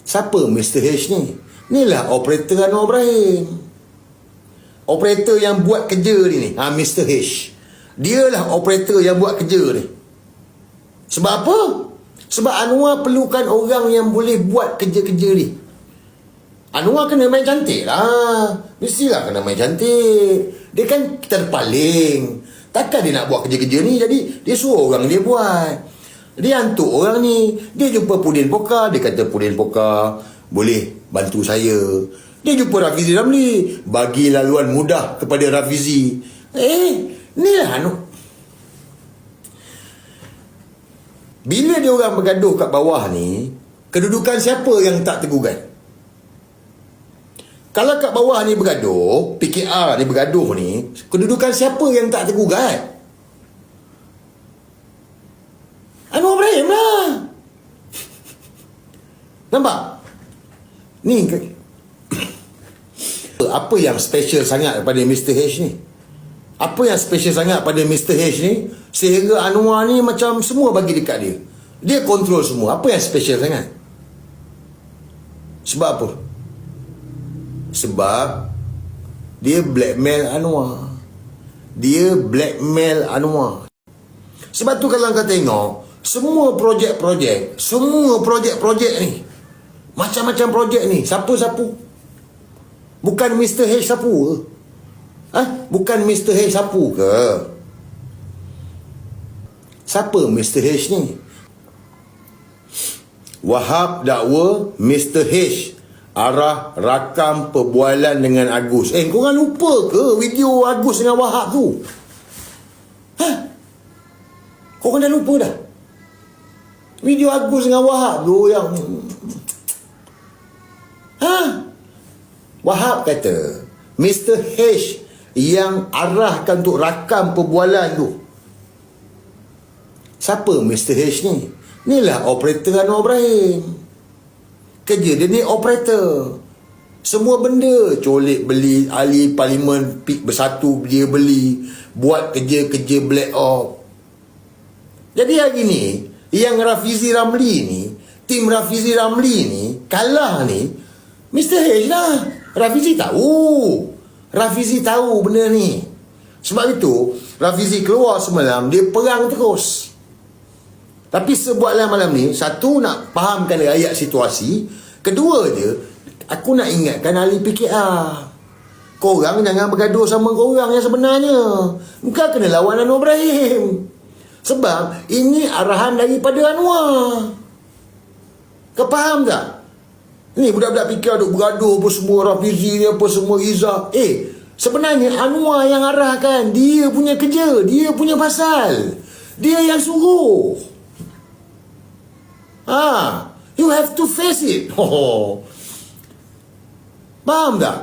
Siapa Mr. H ni? Inilah operator Anwar Ibrahim. Operator yang buat kerja ni, Mr. H. Dialah operator yang buat kerja ni. Sebab apa? Sebab Anwar perlukan orang yang boleh buat kerja-kerja ni. Anwar kena main cantik lah. Mestilah kena main cantik. Dia kan terpaling. Takkan dia nak buat kerja-kerja ni. Jadi dia suruh orang dia buat. Dia hantuk orang ni. Dia jumpa Pudin Poka. Dia kata Pudin Poka boleh bantu saya. Dia jumpa Rafizi Ramli. Bagi laluan mudah kepada Rafizi. Ni lah bila dia orang bergaduh kat bawah ni, kedudukan siapa yang tak tergugat? Kalau kat bawah ni bergaduh, PKR ni bergaduh ni, kedudukan siapa yang tak tergugat? Anwar Ibrahim lah. Nampak? Ni apa yang special sangat pada Mr. H ni? Apa yang special sangat pada Mr. H ni sehingga Anwar ni macam semua bagi dekat dia? Dia kontrol semua. Apa yang special sangat? Sebab apa? Sebab dia blackmail Anwar. Dia blackmail Anwar. Sebab tu kalau kau tengok semua projek-projek ni, macam-macam projek ni, siapa-siapa? Bukan Mr. H sapu ke? Bukan Mr. H sapu ke? Siapa Mr. H ni? Wahab dakwa Mr. H arah rakam perbualan dengan Agus. Korang lupa ke video Agus dengan Wahab tu? Korang dah lupa dah? Video Agus dengan Wahab tu yang Wahab kata Mr. H yang arahkan untuk rakam perbualan tu. Siapa Mr. H ni? Inilah operator Anwar Ibrahim. Kerja dia ni operator. Semua benda, colik beli, ahli parlimen PIK bersatu dia beli, buat kerja-kerja black op. Jadi hari ni yang Rafizi Ramli ni, tim Rafizi Ramli ni kalah ni Mr. H lah. Rafizi tahu benda ni. Sebab itu Rafizi keluar semalam, dia perang terus. Tapi sebuatlah malam ni, satu, nak fahamkan rakyat situasi. Kedua je, aku nak ingatkan ahli PKR. Korang jangan bergaduh sama korang yang sebenarnya. Kau kena lawan Anwar Ibrahim. Sebab ini arahan daripada Anwar. Kau faham tak? Ni budak-budak PKR duk bergaduh apa semua, Rafizi ni apa semua, Izzah. Sebenarnya Anwar yang arahkan. Dia punya kerja, dia punya pasal. Dia yang suruh. You have to face it. Faham tak?